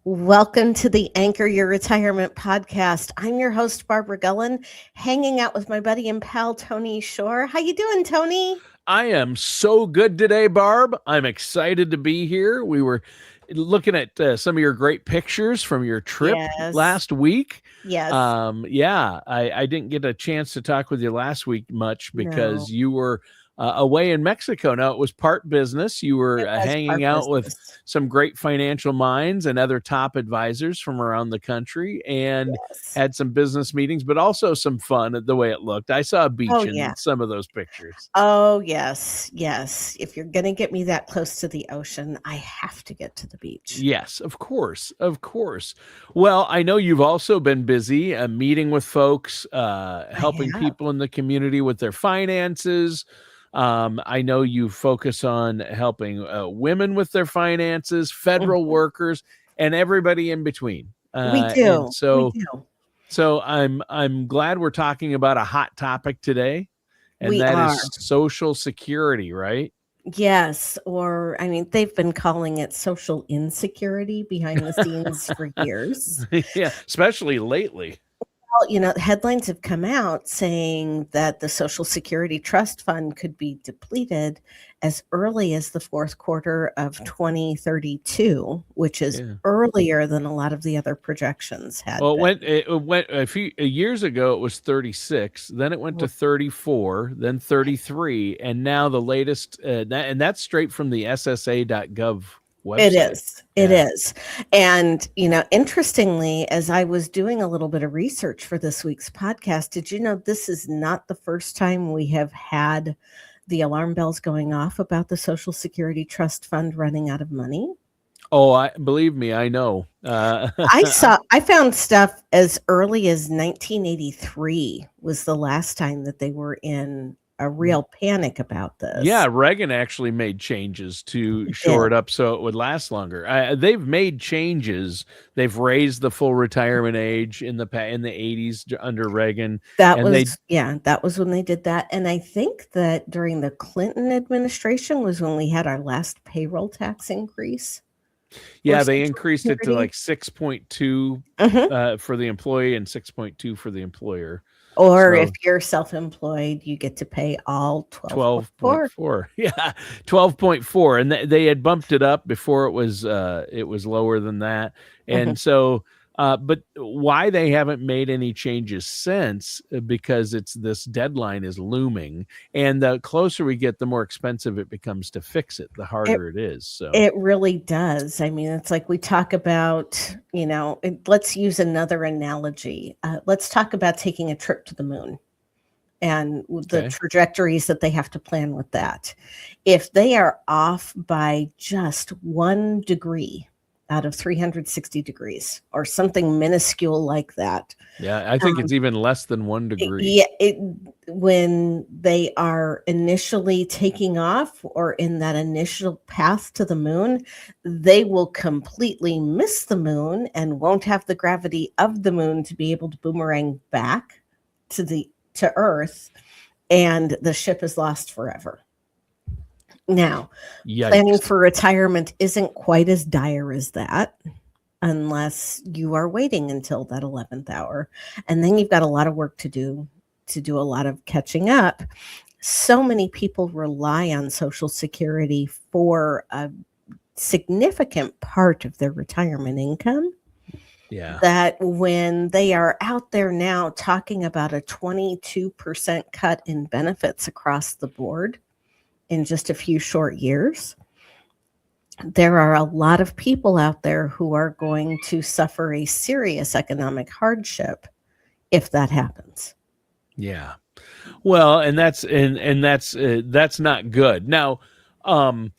Welcome to the Anchor Your Retirement podcast. I'm your host, Barbara Gullen, hanging out with my buddy and pal, Tony Shore. How you doing, Tony? I am so good today, Barb. I'm excited to be here. We were looking at some of your great pictures from your trip Yes. last week. Yes. I didn't get a chance to talk with you last week much No, because you were away in Mexico. Now, it was part business. You were it was hanging part out with business. some great financial minds and other top advisors from around the country and Yes. had some business meetings, but also some fun the way it looked. I saw a Oh, beach yeah. in some of those pictures. Oh, yes. Yes. If you're going to get me that close to the ocean, I have to get to the beach. Yes, of course. Of course. Well, I know you've also been busy meeting with folks, I helping have. people in the community with their finances. I know you focus on helping women with their finances, federal Mhm. workers, and everybody in between. We And do. We so, do. so I'm glad we're talking about a hot topic today, and We that are. is Social Security, right? Yes, or I mean, they've been calling it social insecurity behind the scenes for years. Yeah, especially lately. Well, headlines have come out saying that the Social Security Trust Fund could be depleted as early as the fourth quarter of 2032, which is Yeah. earlier than a lot of the other projections had Well, been. it went a few years ago. It was 36. Then it went to 34. Then 33, and now the latest. And that's straight from the SSA.gov It website. is. It Yeah. is. And, interestingly, as I was doing a little bit of research for this week's podcast, did you know this is not the first time we have had the alarm bells going off about the Social Security Trust Fund running out of money? Oh, I believe me, I know. I found stuff as early as 1983 was the last time that they were in a real panic about Yeah, this. Reagan actually made changes to He shore did. it up so it would last longer. They've made changes. They've raised the full retirement age in the 80s under Reagan, That and they was yeah, that was when they did that, and I think that during the Clinton administration was when we had our last payroll tax increase for Yeah, they Social increased it to Security. like 6.2 Mhm. for the employee and 6.2 for the employer. Or if So you're self-employed, you get to pay all 12.4. 12.4. Yeah, 12.4. And they had bumped it up before it was lower than that. Mhm. And so but why they haven't made any changes since because it's this deadline is looming, and the closer we get the more expensive it becomes to fix it, the It harder it is. So it really does. I mean, it's like we talk about, let's use another analogy. Let's talk about taking a trip to the moon and the okay. trajectories that they have to plan with that. If they are off by just 1 degree out of 360 degrees or something minuscule like that, Yeah, I think um, it's even less than 1 degree. yeah, when they are initially taking off or in that initial path to the moon, they will completely miss the moon and won't have the gravity of the moon to be able to boomerang back to Earth, and the ship is lost forever. Now, planning Yikes. for retirement isn't quite as dire as that unless you are waiting until that 11th hour. And then you've got a lot of work to do a lot of catching up. So many people rely on Social Security for a significant part of their retirement income Yeah. that when they are out there now talking about a 22% cut in benefits across the board in just a few short years, there are a lot of people out there who are going to suffer a serious economic hardship if that happens. Yeah. Well, and that's not good. Now, um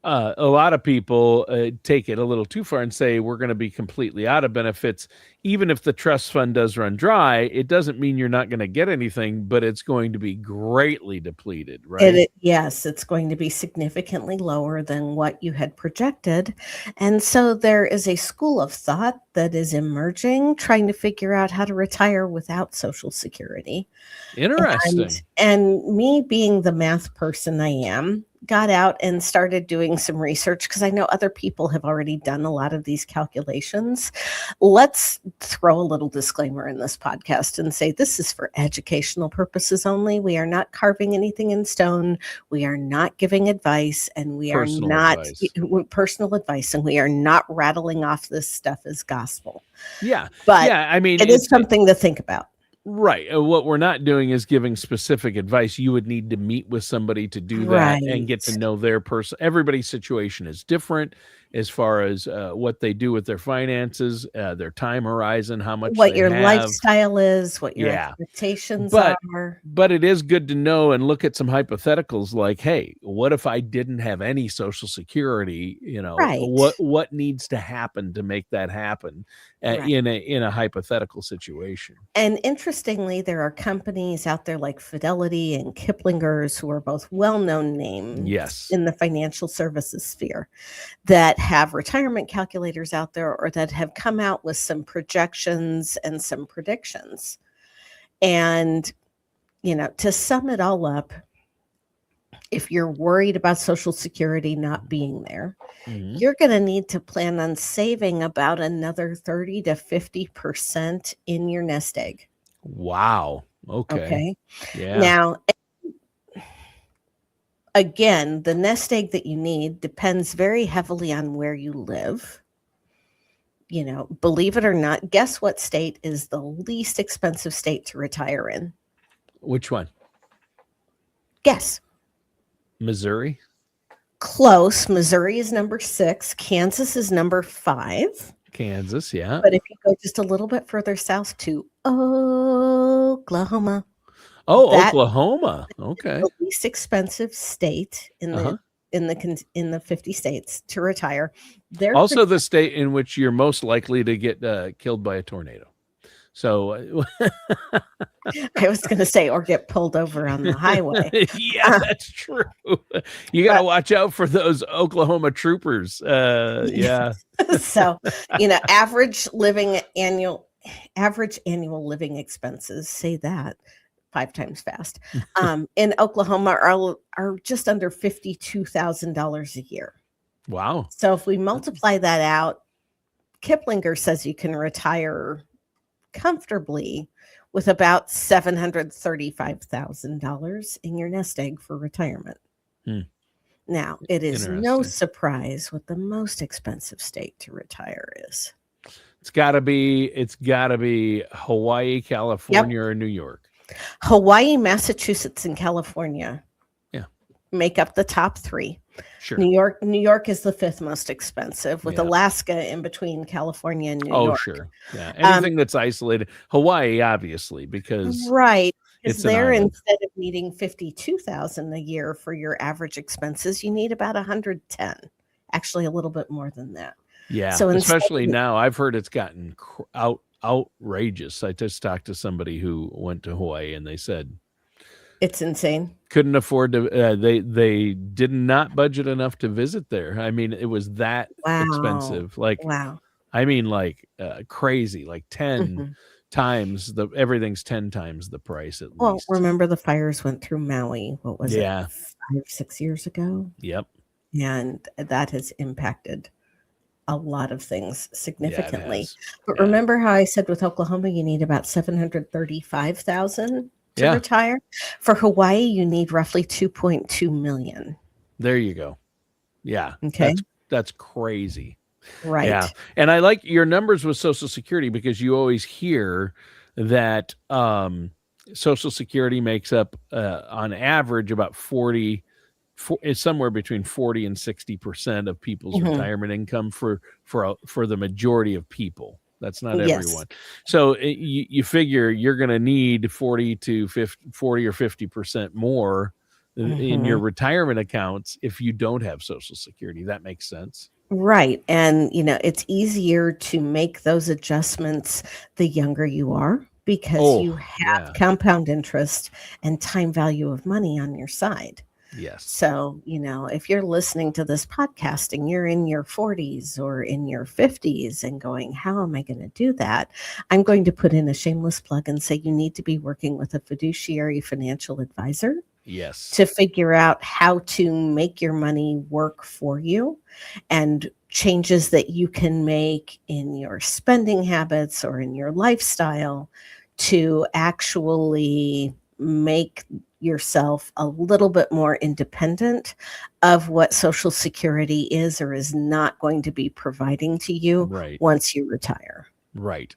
a lot of people take it a little too far and say we're going to be completely out of benefits. Even if the trust fund does run dry, it doesn't mean you're not going to get anything, but it's going to be greatly depleted, right? Yes, it's going to be significantly lower than what you had projected. And so there is a school of thought that is emerging, trying to figure out how to retire without Social Security. And Interesting. and me being the math person I am, got out and started doing some research because I know other people have already done a lot of these calculations. Let's throw a little disclaimer in this podcast and say this is for educational purposes only. We are not carving anything in stone. We are not giving advice, and we are Personal not advice. personal advice, and we are not rattling off this stuff as gospel. Yeah. But Yeah. I mean, it is something to think about. right. What we're not doing is giving specific advice. You would need to meet with somebody to do that and get to Right. know their person. Everybody's situation is different as far as what they do with their finances, their time horizon, how much What they your have. lifestyle is, what your Yeah. expectations But are. but it is good to know and look at some hypotheticals like, hey, what if I didn't have any Social Security? Right. What needs to happen to make that happen Right. in a hypothetical situation? And interestingly, there are companies out there like Fidelity and Kiplinger's, who are both well-known names Yes. in the financial services sphere, that have retirement calculators out there or that have come out with some projections and some predictions. And, to sum it all up, if you're worried about Social Security not being there, Mhm. you're going to need to plan on saving about another 30 to 50% in your nest egg. Wow. Okay. Okay. Yeah. Now, again, the nest egg that you need depends very heavily on where you live. Believe it or not, guess what state is the least expensive state to retire in? Which one? Guess. Missouri? Close. Missouri is number 6. Kansas is number 5. Kansas, yeah. But if you go just a little bit further south to Oklahoma, Oh, that Oklahoma. is Okay. the least expensive state in Uh-huh. the 50 states to retire. Their Also the state in which you're most likely to get killed by a tornado. So I was going to say, or get pulled over on the highway. yeah, that's true. You got to watch out for those Oklahoma troopers. Yeah. So, average annual living expenses, say that 5 times fast, in Oklahoma are just under $52,000 a year. Wow. So if we multiply that out, Kiplinger says you can retire comfortably with about $735,000 in your nest egg for retirement. Now, it is no surprise what the most expensive state to retire is. It's got to be Hawaii, California, or New York. Hawaii, Massachusetts, and California Yeah. make up the top 3. Sure. New York is the 5th most expensive, with Alaska in between California and New York. Oh, sure. Yeah. Anything that's isolated. Hawaii, obviously, because right. Because it's an there, island. instead of needing $52,000 a year for your average expenses, you need about $110,000. Actually, a little bit more than that. Yeah. So especially now, I've heard it's gotten outrageous. I just talked to somebody who went to Hawaii, and they said it's insane. Couldn't afford to. They did not budget enough to visit there. I mean, it was that expensive. Like, Wow. I mean, like crazy. Like 10 times everything's 10 times the price at Well, least. remember the fires went through Maui. What was it? 5-6 years ago. Yep. And that has impacted a lot of things significantly. But Yeah. remember how I said with Oklahoma, you need about $735,000 to retire? For Hawaii, you need roughly $2.2 million. There you go. Yeah. Okay. That's crazy. Right. Yeah. And I like your numbers with Social Security because you always hear that Social Security makes up on average about 40 it's somewhere between 40 and 60% of people's retirement income for the majority of people. That's not everyone. So you figure you're going to need 40 or 50% more in your retirement accounts if you don't have Social Security. That makes sense. Right. And, it's easier to make those adjustments the younger you are because you have compound interest and time value of money on your side. Yes. So, if you're listening to this podcast and you're in your 40s or in your 50s and going, how am I going to do that? I'm going to put in a shameless plug and say you need to be working with a fiduciary financial advisor Yes. to figure out how to make your money work for you, and changes that you can make in your spending habits or in your lifestyle to actually make yourself a little bit more independent of what Social Security is or is not going to be providing to you Right. once you retire. Right.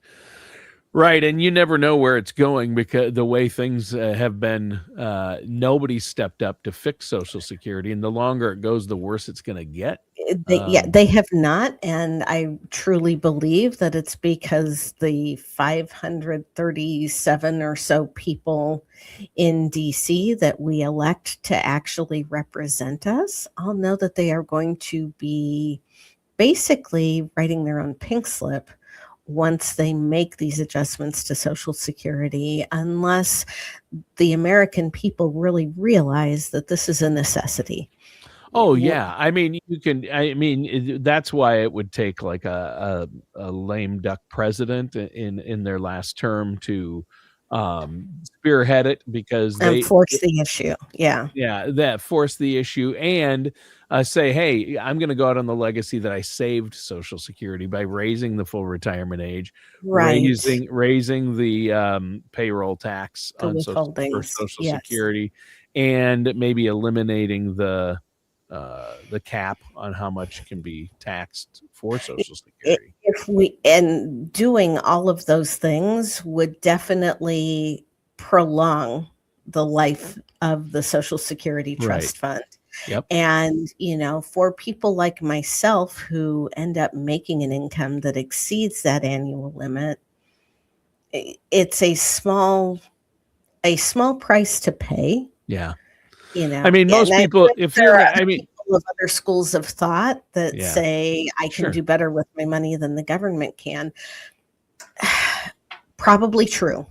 Right, and you never know where it's going because the way things have been, nobody stepped up to fix Social Security, and the longer it goes, the worse it's going to get. Yeah, Um, they have not, and I truly believe that it's because the 537 or so people in DC that we elect to actually represent us all know that they are going to be basically writing their own pink slip once they make these adjustments to Social Security, unless the American people really realize that this is a necessity. oh yeah, I mean, you can. I mean, that's why it would take like a lame duck president in their last term to spearhead it because And force the issue. Yeah. yeah, that force the issue and, say, "Hey, I'm gonna go out on the legacy that I saved Social Security by raising the full retirement age, Right. raising the, payroll tax The on for withholdings. Social Yes. Security, and maybe eliminating the cap on how much can be taxed for Social Security." If we and doing all of those things would definitely prolong the life of the Social Security Right. Trust Fund. Yep. And, for people like myself who end up making an income that exceeds that annual limit, it's a small price to pay, Yeah. I mean, and most I'm people, sure if there you're are ma I other mean people of other schools of thought that yeah, say I can sure. do better with my money than the government can. Probably true.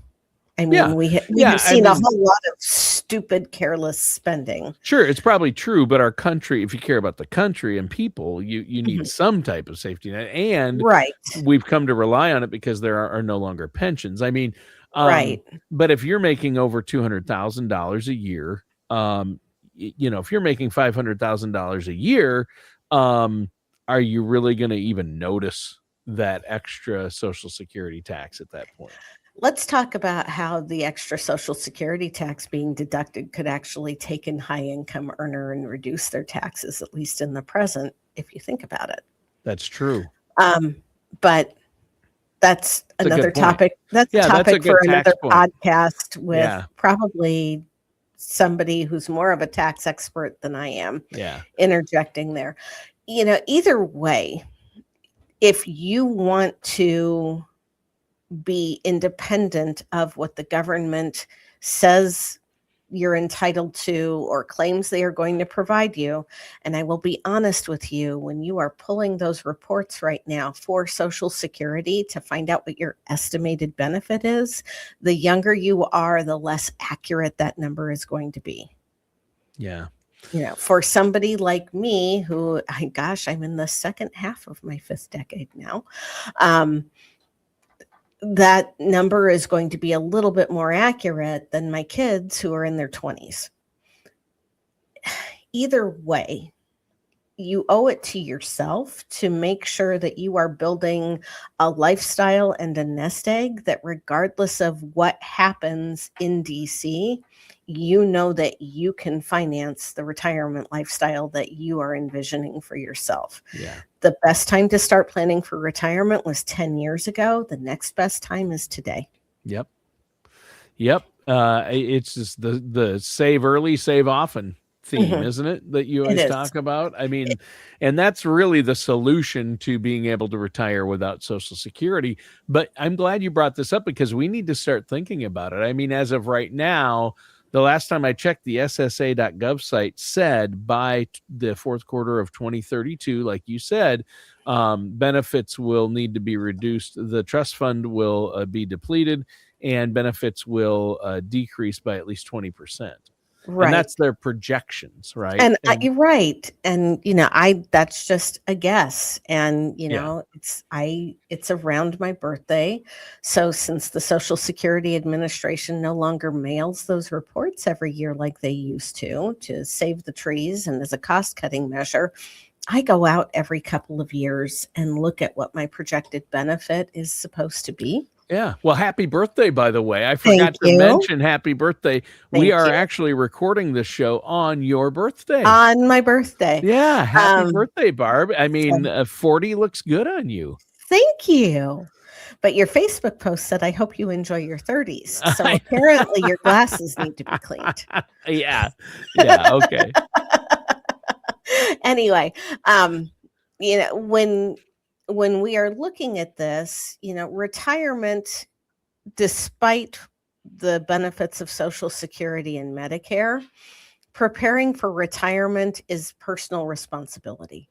I Yeah. mean, we Yeah, have I seen a mean whole lot of stupid, careless spending. sure, it's probably true, but our country, if you care about the country and people, you need Mhm. some type of safety net, and Right, we've come to rely on it because there are no longer pensions. I mean, right. but if you're making over $200,000 a year, if you're making $500,000 a year, um, are you really gonna even notice that extra Social Security tax at that point? Let's talk about how the extra Social Security tax being deducted could actually take an high income earner and reduce their taxes, at least in the present, if you think about it. That's true. Um, but that's It's a another good point. topic. That's a Yeah, that's a topic for good another tax point. podcast with Yeah, probably somebody who's more of a tax expert than I am yeah, interjecting there. Either way, if you want to be independent of what the government says you're entitled to or claims they are going to provide you. And I will be honest with you, when you are pulling those reports right now for Social Security to find out what your estimated benefit is, the younger you are, the less accurate that number is going to be. yeah. For somebody like me who, gosh, I'm in the second half of my fifth decade now. Um, that number is going to be a little bit more accurate than my kids who are in their 20s. Either way, you owe it to yourself to make sure that you are building a lifestyle and a nest egg that, regardless of what happens in DC, you know that you can finance the retirement lifestyle that you are envisioning for yourself. Yeah. The best time to start planning for retirement was 10 years ago. The next best time is today. Yep. Yep. It's just the save early, save often theme, Mhm. isn't it? That you It always is. talk about. I mean, and that's really the solution to being able to retire without Social Security. But I'm glad you brought this up because we need to start thinking about it. I mean, as of right now, the last time I checked, the SSA.gov site said by the fourth quarter of 2032, like you said, benefits will need to be reduced. The trust fund will be depleted and benefits will decrease by at least 20%. And Right. that's their projections, right? And And you're right. And I that's just a guess. And yeah, it's around my birthday. So since the Social Security Administration no longer mails those reports every year like they used to save the trees and as a cost-cutting measure, I go out every couple of years and look at what my projected benefit is supposed to be. yeah. Well, happy birthday, by the way. I Thank forgot to you. mention happy birthday. We Thank are you. actually recording this show on your birthday. On my birthday. Yeah, happy Um, birthday, Barb. I so mean, 40 looks good on you. thank you. But your Facebook post said, I hope you enjoy your 30s. So I- apparently your glasses need to be cleaned. yeah. Yeah, okay. Anyway, um, when we are looking at this, retirement, despite the benefits of Social Security and Medicare, preparing for retirement is personal responsibility.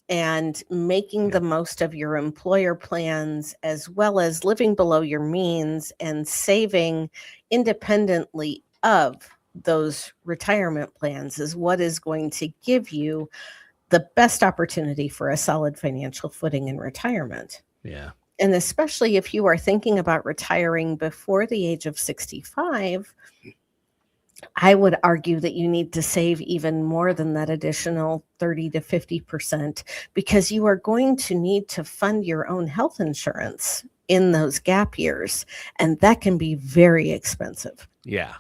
And making Yeah. the most of your employer plans as well as living below your means and saving independently of those retirement plans is what is going to give you the best opportunity for a solid financial footing in retirement. Yeah. And especially if you are thinking about retiring before the age of 65, I would argue that you need to save even more than that additional 30 to 50% because you are going to need to fund your own health insurance in those gap years. And that can be very expensive. Yeah.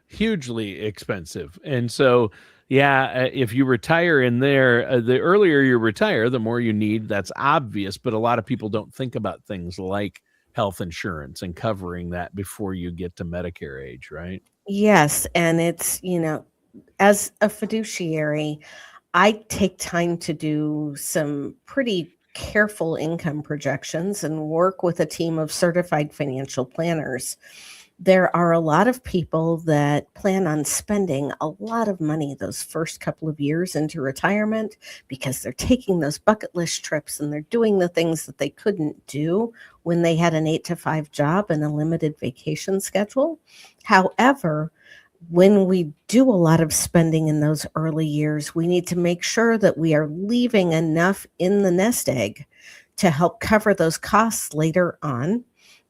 Hugely expensive. And so, yeah, if you retire in there, the earlier you retire, the more you need. That's obvious, but a lot of people don't think about things like health insurance and covering that before you get to Medicare age, right? Yes. And as a fiduciary, I take time to do some pretty careful income projections and work with a team of certified financial planners. There are a lot of people that plan on spending a lot of money those first couple of years into retirement because they're taking those bucket list trips and they're doing the things that they couldn't do when they had an 8 to 5 job and a limited vacation schedule. However, when we do a lot of spending in those early years, we need to make sure that we are leaving enough in the nest egg to help cover those costs later on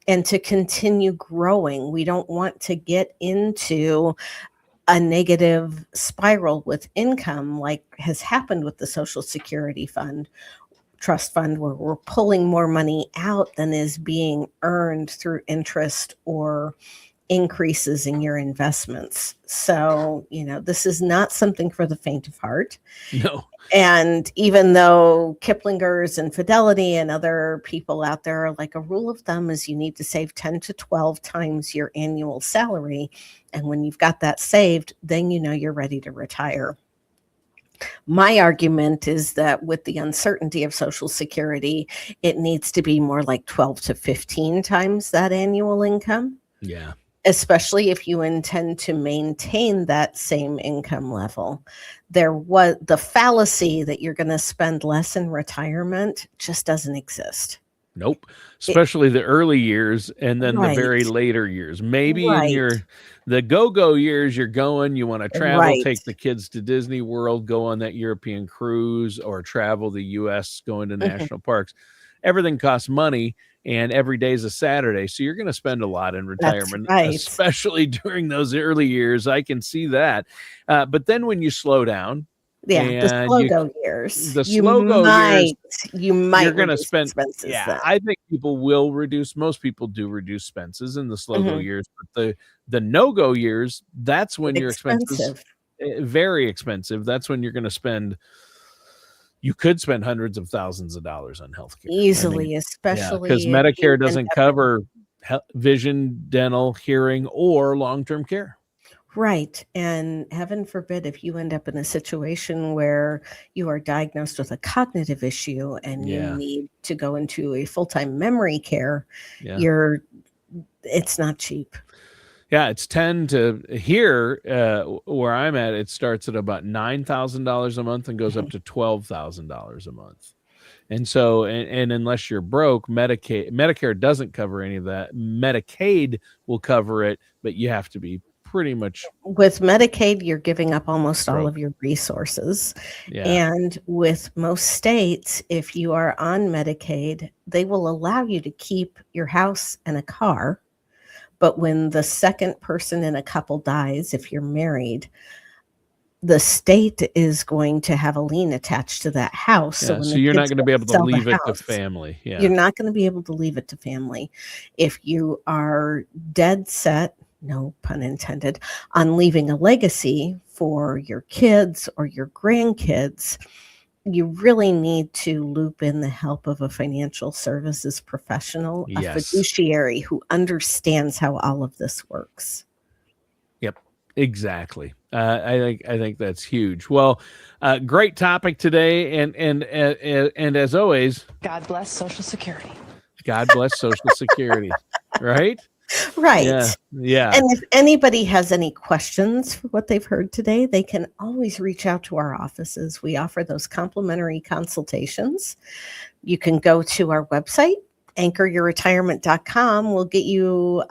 and to continue growing. We don't want to get into a negative spiral with income like has happened with the Social Security Fund trust fund where we're pulling more money out than is being earned through interest or increases in your investments. So, this is not something for the faint of heart. No. And even though Kiplinger's and Fidelity and other people out there are like a rule of thumb is you need to save 10 to 12 times your annual salary. And when you've got that saved, then you're ready to retire. My argument is that with the uncertainty of Social Security, it needs to be more like 12 to 15 times that annual income, Yeah. especially if you intend to maintain that same income level. There was the fallacy that you're going to spend less in retirement just doesn't exist. Nope. It, Especially the early years and then the right, very later years. Maybe in right, the go-go years you're going, you want to travel, right. take the kids to Disney World, go on that European cruise or travel the US going to Mhm. national parks. Everything costs money and every day is a Saturday. So you're going to spend a lot in That's retirement, right. especially during those early years. I can see that. But then when you slow down Yeah, the and slow go years. the slow go years, You you're might gonna reduce spend expenses yeah, then. I think people will reduce most people do reduce expenses in the slow-go Mhm. years, but the no-go years, that's when your expenses Expensive. very expensive. That's when you're gonna spend you could spend hundreds of thousands of dollars on healthcare. I mean, Easily, yeah, because especially if you Medicare end doesn't up in cover vision, dental, hearing, or long-term care. right, and heaven forbid if you end up in a situation where you are diagnosed with a cognitive issue and you Yeah, need to go into a full-time memory care, yeah. you're it's not cheap. Yeah, it's 10 to here, where I'm at, it starts at about $9,000 a month and goes up Mhm. to $12,000 a month. And so, and unless you're broke, Medicare doesn't cover any of that. Medicaid will cover it, but you have to be pretty much. With Medicaid, you're giving up almost all Broke. of your resources. Yeah. And with most states, if you are on Medicaid, they will allow you to keep your house and a car. But when the second person in a couple dies, if you're married, the state is going to have a lien attached to that house. So Yeah. when So the you're not kids going to go be to able to sell the leave it to house, family. you're Yeah. not going to be able to leave it to family. If you are dead set, no pun intended, on leaving a legacy for your kids or your grandkids, you really need to loop in the help of a financial services professional, a Yes. fiduciary who understands how all of this works. Yep, exactly. I think that's huge. Well, great topic today, and as always, God bless Social Security. God bless Social Security. Right? Yeah, Right. yeah. And if anybody has any questions for what they've heard today, they can always reach out to our offices. We offer those complimentary consultations. You can go to our website, anchoryourretirement.com. We'll get you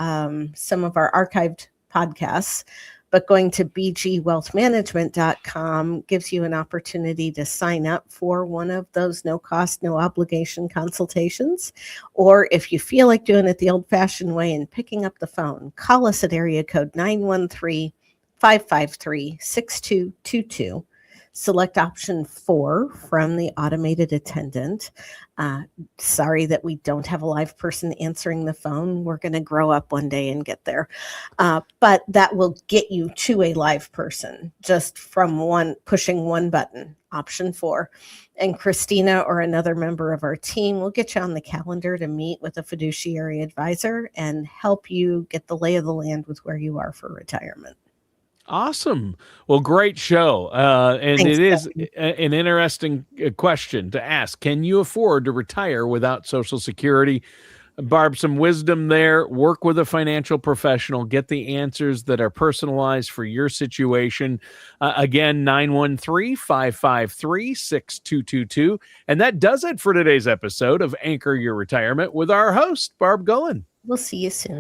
some of our archived podcasts, but going to bgwealthmanagement.com gives you an opportunity to sign up for one of those no cost, no obligation consultations. Or if you feel like doing it the old fashioned way and picking up the phone, call us at area code 913 553 6222. Select option 4 from the automated attendant. Sorry that we don't have a live person answering the phone. We're going to grow up one day and get there. But that will get you to a live person just from pushing one button, option 4. And Christina or another member of our team will get you on the calendar to meet with a fiduciary advisor and help you get the lay of the land with where you are for retirement. Awesome. Well, great show. And Thanks, it is Stephanie. an interesting question to ask. Can you afford to retire without Social Security? Barb, some wisdom there. Work with a financial professional. Get the answers that are personalized for your situation. Again, 913-553-6222. And that does it for today's episode of Anchor Your Retirement with our host, Barb Gullen. We'll see you soon.